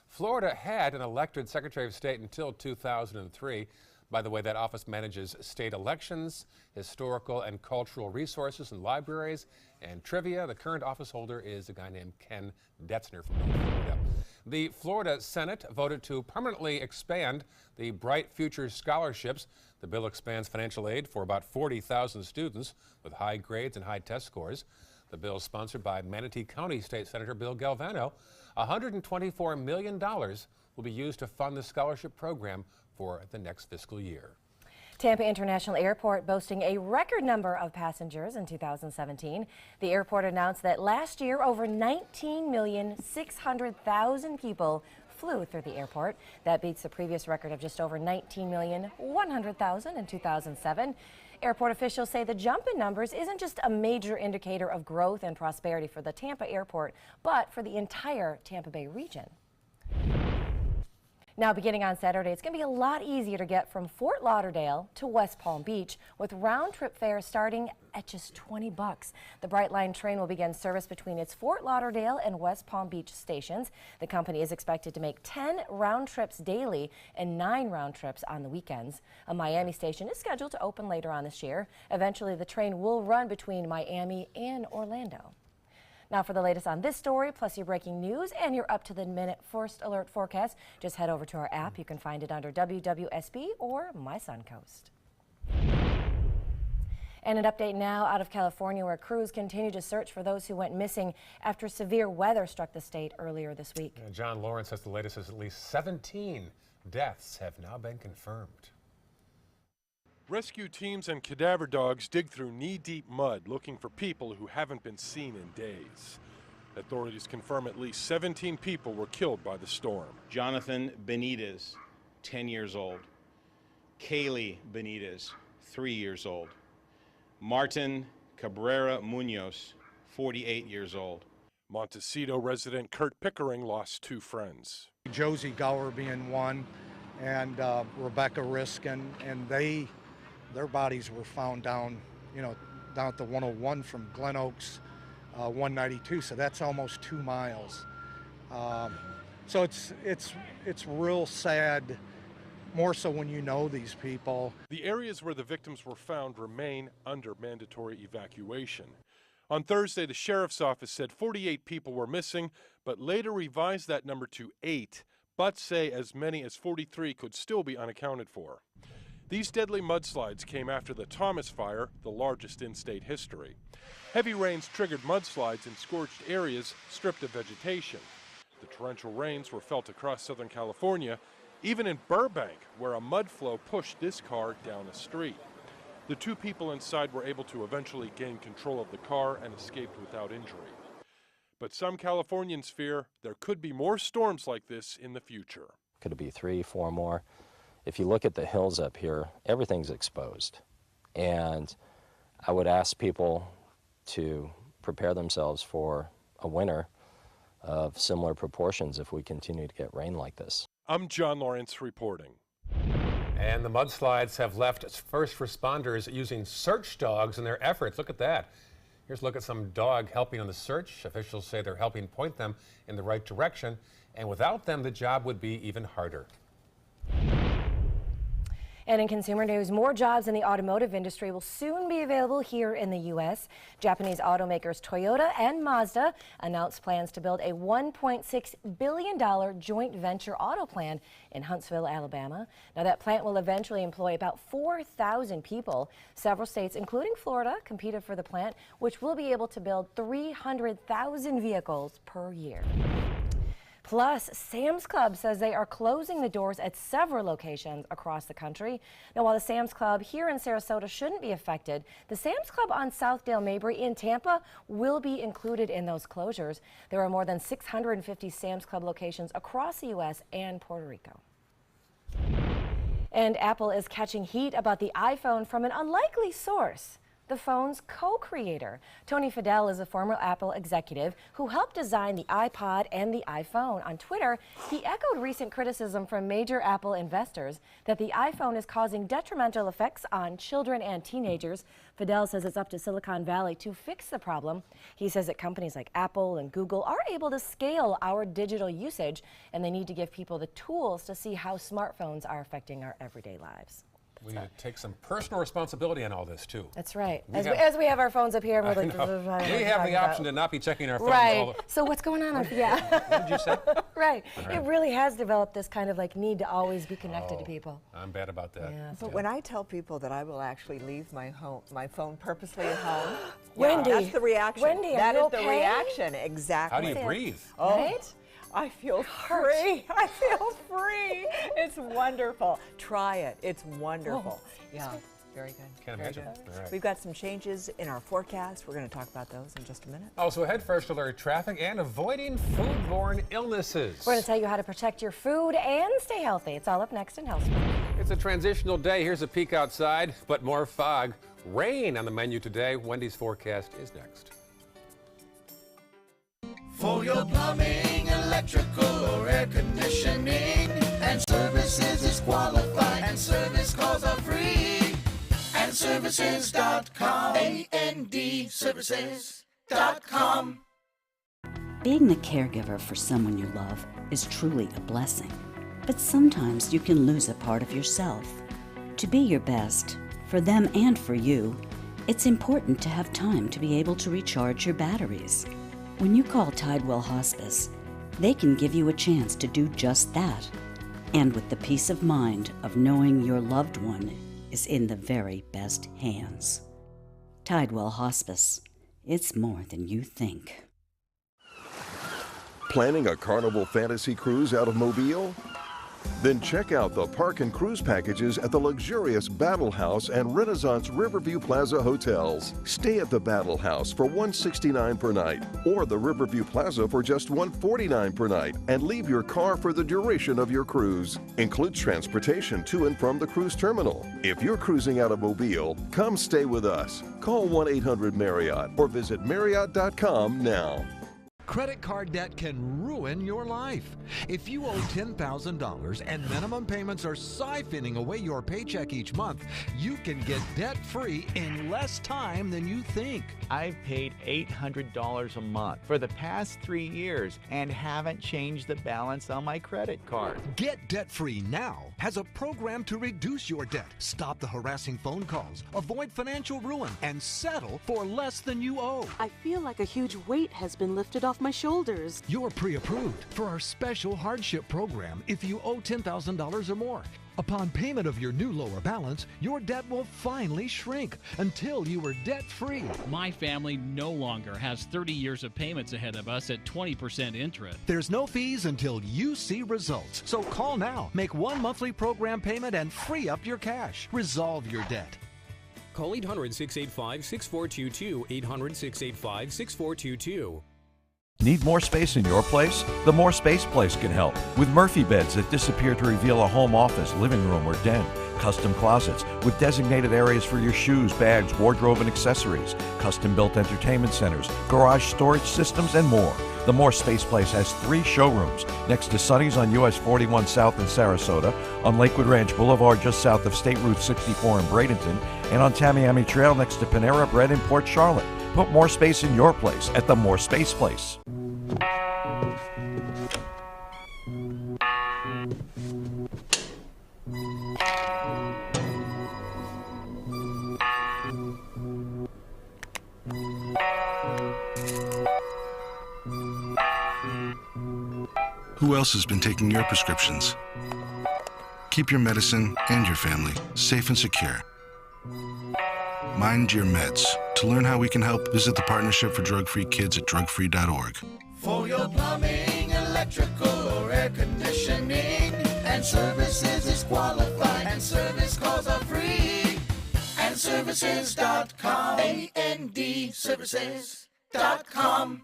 Florida had an elected Secretary of State until 2003. By the way, that office manages state elections, historical and cultural resources and libraries, and trivia. The current office holder is a guy named Ken Detzner from Florida. The Florida Senate voted to permanently expand the Bright Futures scholarships. The bill expands financial aid for about 40,000 students with high grades and high test scores. The bill is sponsored by Manatee County State Senator Bill Galvano. $124 million will be used to fund the scholarship program for the next fiscal year. Tampa International Airport boasting a record number of passengers in 2017. The airport announced that last year over 19,600,000 people flew through the airport. That beats the previous record of just over 19,100,000 in 2007. Airport officials say the jump in numbers isn't just a major indicator of growth and prosperity for the Tampa airport, but for the entire Tampa Bay region. Now, beginning on Saturday, it's going to be a lot easier to get from Fort Lauderdale to West Palm Beach with round-trip fares starting at just $20. The Brightline train will begin service between its Fort Lauderdale and West Palm Beach stations. The company is expected to make 10 round trips daily and 9 round trips on the weekends. A Miami station is scheduled to open later on this year. Eventually, the train will run between Miami and Orlando. Now for the latest on this story, plus your breaking news and your up-to-the-minute first alert forecast, just head over to our app. You can find it under WWSB or My Suncoast. And an update now out of California, where crews continue to search for those who went missing after severe weather struck the state earlier this week. John Lawrence says the latest is at least 17 deaths have now been confirmed. Rescue teams and cadaver dogs dig through knee-deep mud looking for people who haven't been seen in days. Authorities confirm at least 17 people were killed by the storm. Jonathan Benitez, 10 years old. Kaylee Benitez, 3 years old. Martin Cabrera Munoz, 48 years old. Montecito resident Kurt Pickering lost 2 friends. Josie Gower being one, and Rebecca Riskin, and their bodies were found down at the 101 from Glen Oaks, 192. So that's almost 2 miles. So it's real sad, more so when you know these people. The areas where the victims were found remain under mandatory evacuation. On Thursday, the sheriff's office said 48 people were missing, but later revised that number to 8, but say as many as 43 could still be unaccounted for. These deadly mudslides came after the Thomas Fire, the largest in state history. Heavy rains triggered mudslides in scorched areas stripped of vegetation. The torrential rains were felt across Southern California, even in Burbank, where a mud flow pushed this car down a street. The 2 people inside were able to eventually gain control of the car and escaped without injury. But some Californians fear there could be more storms like this in the future. Could it be 3, 4 more? If you look at the hills up here, everything's exposed. And I would ask people to prepare themselves for a winter of similar proportions if we continue to get rain like this. I'm John Lawrence reporting. And the mudslides have left first responders using search dogs in their efforts. Look at that. Here's a look at some dog helping on the search. Officials say they're helping point them in the right direction, and without them, the job would be even harder. And in consumer news, more jobs in the automotive industry will soon be available here in the U.S. Japanese automakers Toyota and Mazda announced plans to build a $1.6 billion joint venture auto plant in Huntsville, Alabama. Now, that plant will eventually employ about 4,000 people. Several states, including Florida, competed for the plant, which will be able to build 300,000 vehicles per year. Plus, Sam's Club says they are closing the doors at several locations across the country. Now, while the Sam's Club here in Sarasota shouldn't be affected, the Sam's Club on Southdale Mabry in Tampa will be included in those closures. There are more than 650 Sam's Club locations across the U.S. and Puerto Rico. And Apple is catching heat about the iPhone from an unlikely source. The phone's co-creator. Tony Fadell is a former Apple executive who helped design the iPod and the iPhone. On Twitter, he echoed recent criticism from major Apple investors that the iPhone is causing detrimental effects on children and teenagers. Fadell says it's up to Silicon Valley to fix the problem. He says that companies like Apple and Google are able to scale our digital usage, and they need to give people the tools to see how smartphones are affecting our everyday lives. We need to take some personal responsibility on all this, too. That's right. As we have our phones up here, and we're like, we have the option to not be checking our phones. Right. So what's going on? Yeah. What did you say? Right. It really has developed this kind of like need to always be connected to people. I'm bad about that. Yeah. But when I tell people that I will actually leave my phone purposely at home, Wendy, that's the reaction. Wendy, that are is you the okay? reaction. Exactly. How do you breathe? Right? I feel free. I feel free. It's wonderful. Try it. It's wonderful. Yeah, very good. Can't imagine. All right. We've got some changes in our forecast. We're going to talk about those in just a minute. Also ahead, first alert traffic and avoiding foodborne illnesses. We're going to tell you how to protect your food and stay healthy. It's all up next in Health Spot. It's a transitional day. Here's a peek outside, but more fog. Rain on the menu today. Wendy's forecast is next. For your plumbing, electrical, or air conditioning, and services is qualified, and service calls are free. And services.com, A-N-D, services.com. Being the caregiver for someone you love is truly a blessing. But sometimes you can lose a part of yourself. To be your best, for them and for you, it's important to have time to be able to recharge your batteries. When you call Tidewell Hospice, they can give you a chance to do just that, and with the peace of mind of knowing your loved one is in the very best hands. Tidewell Hospice. It's more than you think. Planning a Carnival Fantasy Cruise out of Mobile? Then check out the park and cruise packages at the luxurious Battle House and Renaissance Riverview Plaza hotels. Stay at the Battle House for $169 per night, or the Riverview Plaza for just $149 per night, and leave your car for the duration of your cruise. Includes transportation to and from the cruise terminal. If you're cruising out of Mobile, come stay with us. Call 1-800-MARRIOTT or visit Marriott.com now. Credit card debt can ruin your life. If you owe $10,000 and minimum payments are siphoning away your paycheck each month, you can get debt-free in less time than you think. I've paid $800 a month for the past 3 years and haven't changed the balance on my credit card. Get debt-free now has a program to reduce your debt, stop the harassing phone calls, avoid financial ruin, and settle for less than you owe. I feel like a huge weight has been lifted off off my shoulders. You're pre-approved for our special hardship program if you owe $10,000 or more. Upon payment of your new lower balance, your debt will finally shrink until you are debt-free. My family no longer has 30 years of payments ahead of us at 20% interest. There's no fees until you see results. So call now, make one monthly program payment, and free up your cash. Resolve your debt. Call 800-685-6422, 800-685-6422. Need more space in your place? The More Space Place can help. With Murphy beds that disappear to reveal a home office, living room, or den. Custom closets with designated areas for your shoes, bags, wardrobe, and accessories. Custom-built entertainment centers, garage storage systems, and more. The More Space Place has 3 showrooms next to Sonny's on US 41 South in Sarasota, on Lakewood Ranch Boulevard just south of State Route 64 in Bradenton, and on Tamiami Trail next to Panera Bread in Port Charlotte. Put more space in your place at the More Space Place. Who else has been taking your prescriptions? Keep your medicine and your family safe and secure. Mind your meds. To learn how we can help, visit the Partnership for Drug-Free Kids at drugfree.org. For your plumbing, electrical, or air conditioning, and services is qualified, and service calls are free. And services.com. AND services.com.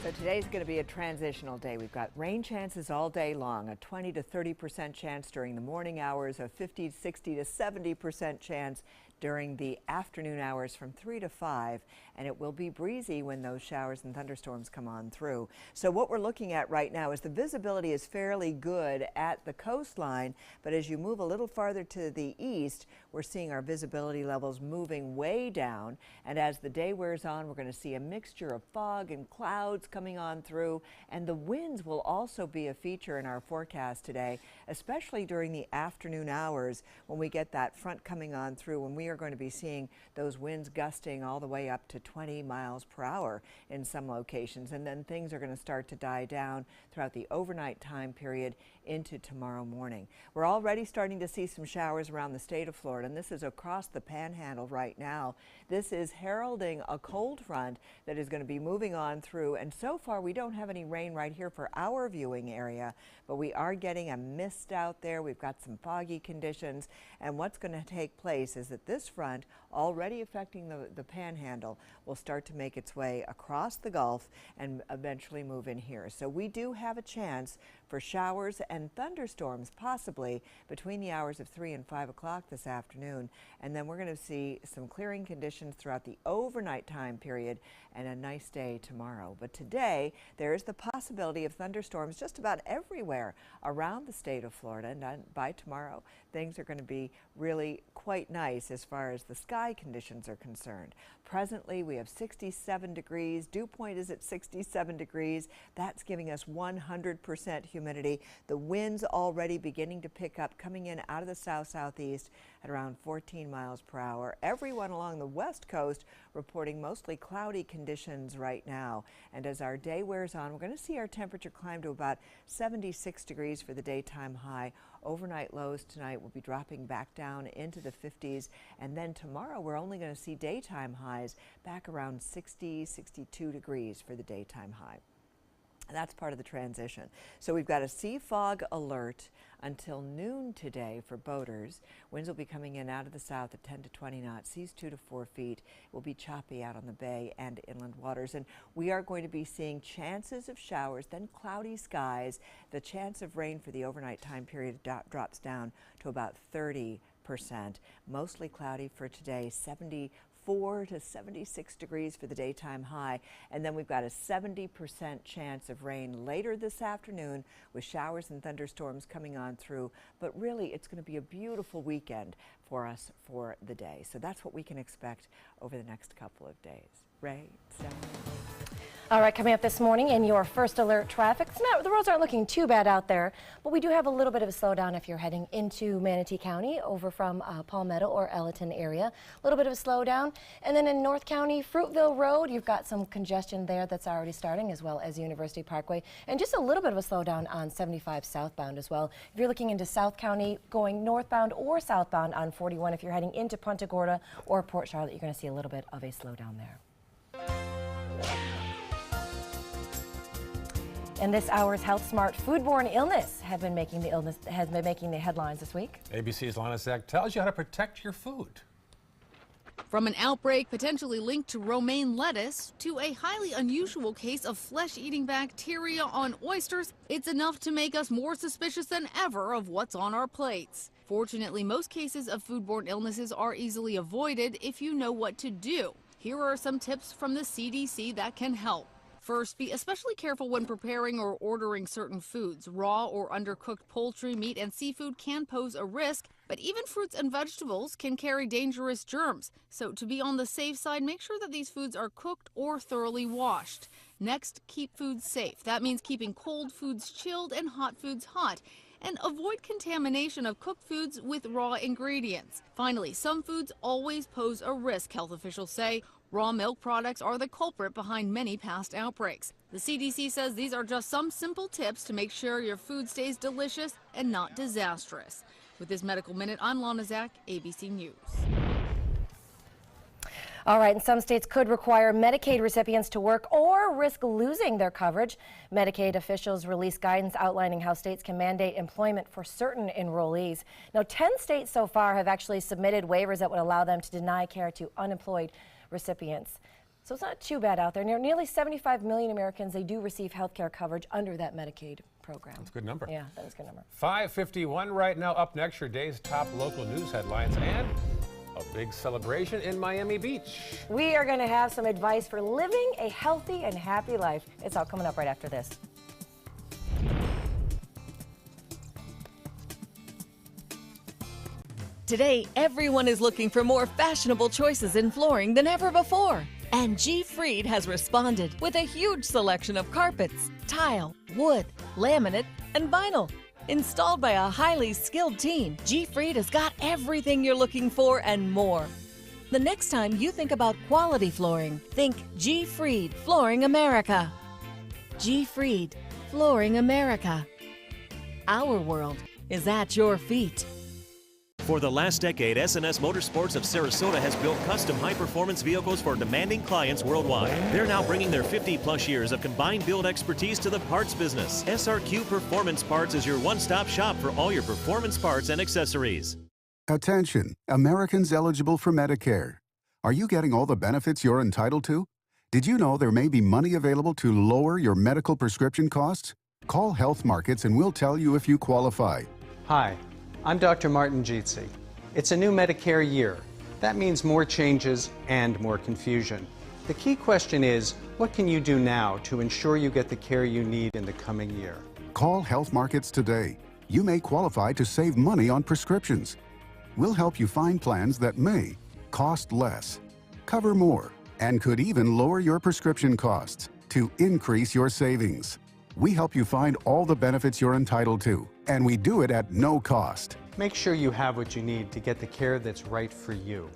So today's going to be a transitional day. We've got rain chances all day long, a 20 to 30% chance during the morning hours, a 50, 60 to 70% chance during the afternoon hours from 3 to 5, and it will be breezy when those showers and thunderstorms come on through. So what we're looking at right now is the visibility is fairly good at the coastline, but as you move a little farther to the east, we're seeing our visibility levels moving way down, and as the day wears on, we're going to see a mixture of fog and clouds coming on through, and the winds will also be a feature in our forecast today, especially during the afternoon hours when we get that front coming on through, when we are going to be seeing those winds gusting all the way up to 20 miles per hour in some locations, and then things are going to start to die down throughout the overnight time period into tomorrow morning. We're already starting to see some showers around the state of Florida, and this is across the panhandle right now. This is heralding a cold front that is going to be moving on through, and so far we don't have any rain right here for our viewing area, but we are getting a mist out there. We've got some foggy conditions, and what's going to take place is that this front, already affecting the panhandle, will start to make its way across the Gulf and eventually move in here. So we do have a chance for showers and thunderstorms possibly between the hours of 3 and 5 o'clock this afternoon, and then we're going to see some clearing conditions throughout the overnight time period and a nice day tomorrow. But today there is the possibility of thunderstorms just about everywhere around the state of Florida, and by tomorrow things are going to be really quite nice as far as the sky conditions are concerned. Presently we have 67 degrees. Dew point is at 67 degrees. That's giving us 100% humidity. The winds already beginning to pick up, coming in out of the south-southeast at around 14 miles per hour. Everyone along the west coast reporting mostly cloudy conditions right now. And as our day wears on, we're going to see our temperature climb to about 76 degrees for the daytime high. Overnight lows tonight will be dropping back down into the 50s, and then tomorrow we're only going to see daytime highs back around 60, 62 degrees for the daytime high. That's part of the transition. So we've got a sea fog alert until noon today for boaters. Winds will be coming in out of the south at 10 to 20 knots, seas 2 to 4 feet. It will be choppy out on the bay and inland waters. And we are going to be seeing chances of showers, then cloudy skies. The chance of rain for the overnight time period drops down to about 30%. Mostly cloudy for today, 74 to 76 degrees for the daytime high, and then we've got a 70% chance of rain later this afternoon with showers and thunderstorms coming on through, but really it's going to be a beautiful weekend for us for the day. So that's what we can expect over the next couple of days. Ray, Stephanie? All right, coming up this morning in your first alert traffic, the roads aren't looking too bad out there, but we do have a little bit of a slowdown if you're heading into Manatee County over from Palmetto or Elleton area. A little bit of a slowdown. And then in North County, Fruitville Road, you've got some congestion there that's already starting, as well as University Parkway. And just a little bit of a slowdown on 75 southbound as well. If you're looking into South County, going northbound or southbound on 41, if you're heading into Punta Gorda or Port Charlotte, you're going to see a little bit of a slowdown there. And this hour's Health Smart foodborne illness has been making the headlines this week. ABC's Lana Zach tells you how to protect your food. From an outbreak potentially linked to romaine lettuce to a highly unusual case of flesh-eating bacteria on oysters, it's enough to make us more suspicious than ever of what's on our plates. Fortunately, most cases of foodborne illnesses are easily avoided if you know what to do. Here are some tips from the CDC that can help. First, be especially careful when preparing or ordering certain foods. Raw or undercooked poultry, meat, and seafood can pose a risk, but even fruits and vegetables can carry dangerous germs. So to be on the safe side, make sure that these foods are cooked or thoroughly washed. Next, keep foods safe. That means keeping cold foods chilled and hot foods hot. And avoid contamination of cooked foods with raw ingredients. Finally, some foods always pose a risk, health officials say. Raw milk products are the culprit behind many past outbreaks. The CDC says these are just some simple tips to make sure your food stays delicious and not disastrous. With this Medical Minute, I'm Lana Zach, ABC News. All right, and some states could require Medicaid recipients to work or risk losing their coverage. Medicaid officials released guidance outlining how states can mandate employment for certain enrollees. Now, 10 states so far have actually submitted waivers that would allow them to deny care to unemployed recipients. So it's not too bad out there. Nearly 75 million Americans, they do receive health care coverage under that Medicaid program. That's a good number. Yeah, that is a good number. 5:51 right now. Up next, your day's top local news headlines and a big celebration in Miami Beach. We are going to have some advice for living a healthy and happy life. It's all coming up right after this. Today, everyone is looking for more fashionable choices in flooring than ever before. And G. Fried has responded with a huge selection of carpets, tile, wood, laminate, and vinyl. Installed by a highly skilled team, G. Fried has got everything you're looking for and more. The next time you think about quality flooring, think G. Fried Flooring America. G. Fried Flooring America. Our world is at your feet. For the last decade, S&S Motorsports of Sarasota has built custom high-performance vehicles for demanding clients worldwide. They're now bringing their 50-plus years of combined build expertise to the parts business. SRQ Performance Parts is your one-stop shop for all your performance parts and accessories. Attention, Americans eligible for Medicare. Are you getting all the benefits you're entitled to? Did you know there may be money available to lower your medical prescription costs? Call Health Markets and we'll tell you if you qualify. Hi. I'm Dr. Martin Jeetsi. It's a new Medicare year. That means more changes and more confusion. The key question is, what can you do now to ensure you get the care you need in the coming year? Call Health Markets today. You may qualify to save money on prescriptions. We'll help you find plans that may cost less, cover more, and could even lower your prescription costs to increase your savings. We help you find all the benefits you're entitled to, and we do it at no cost. Make sure you have what you need to get the care that's right for you.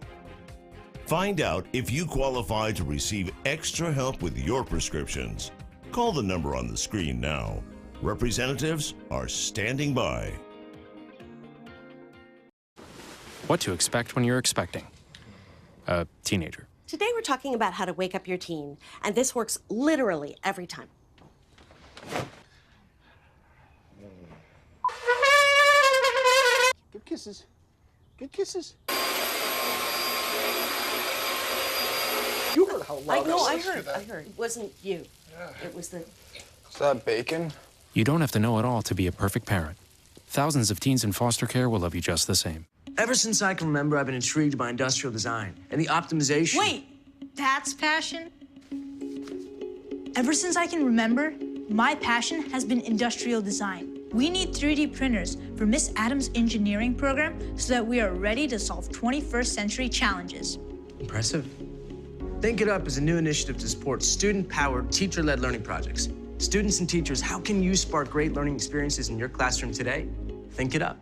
Find out if you qualify to receive extra help with your prescriptions. Call the number on the screen now. Representatives are standing by. What to expect when you're expecting a teenager. Today we're talking about how to wake up your teen, and this works literally every time. Good kisses. Good kisses. You heard how loud I heard. It wasn't you. Yeah. It was the... Is that bacon? You don't have to know it all to be a perfect parent. Thousands of teens in foster care will love you just the same. Ever since I can remember, I've been intrigued by industrial design and the optimization. Wait, that's passion? Ever since I can remember, my passion has been industrial design. We need 3D printers for Miss Adams' engineering program so that we are ready to solve 21st century challenges. Impressive. Think It Up is a new initiative to support student-powered, teacher-led learning projects. Students and teachers, how can you spark great learning experiences in your classroom today? Think It Up.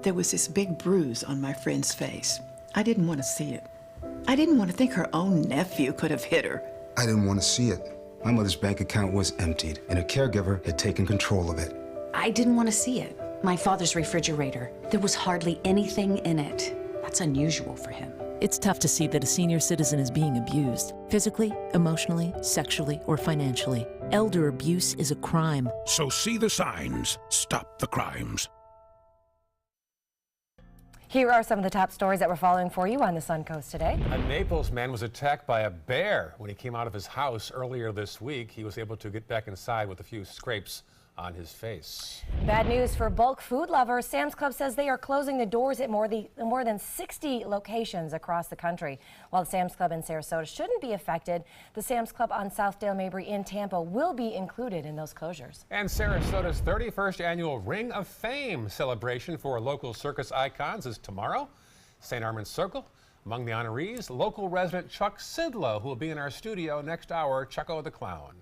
There was this big bruise on my friend's face. I didn't want to see it. I didn't want to think her own nephew could have hit her. I didn't want to see it. My mother's bank account was emptied, and a caregiver had taken control of it. I didn't want to see it. My father's refrigerator. There was hardly anything in it. That's unusual for him. It's tough to see that a senior citizen is being abused, physically, emotionally, sexually, or financially. Elder abuse is a crime. So see the signs. Stop the crimes. Here are some of the top stories that we're following for you on the Suncoast today. A Naples man was attacked by a bear when he came out of his house earlier this week. He was able to get back inside with a few scrapes on his face. Bad news for bulk food lovers. Sam's Club says they are closing the doors at more than 60 locations across the country. While the Sam's Club in Sarasota shouldn't be affected, the Sam's Club on Southdale Mabry in Tampa will be included in those closures. And Sarasota's 31st annual Ring of Fame celebration for local circus icons is tomorrow. St. Armand's Circle. Among the honorees, local resident Chuck Sidlow, who will be in our studio next hour. Chucko the Clown.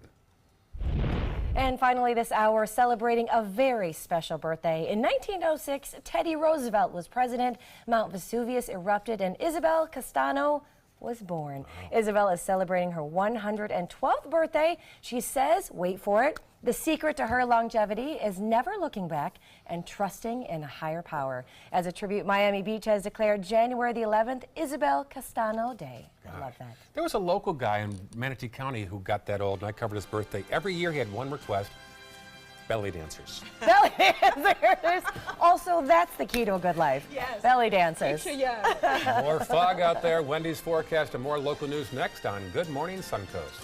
And finally this hour, celebrating a very special birthday. In 1906, Teddy Roosevelt was president. Mount Vesuvius erupted and Isabel Castano was born. Wow. Isabel is celebrating her 112th birthday. She says, wait for it, the secret to her longevity is never looking back and trusting in a higher power. As a tribute, Miami Beach has declared January the 11th Isabel Castano Day. I love that. There was a local guy in Manatee County who got that old, and I covered his birthday. Every year he had one request: belly dancers. Belly dancers. Also, that's the key to a good life. Yes. Belly dancers. Yeah. More fog out there. Wendy's forecast and more local news next on Good Morning Suncoast.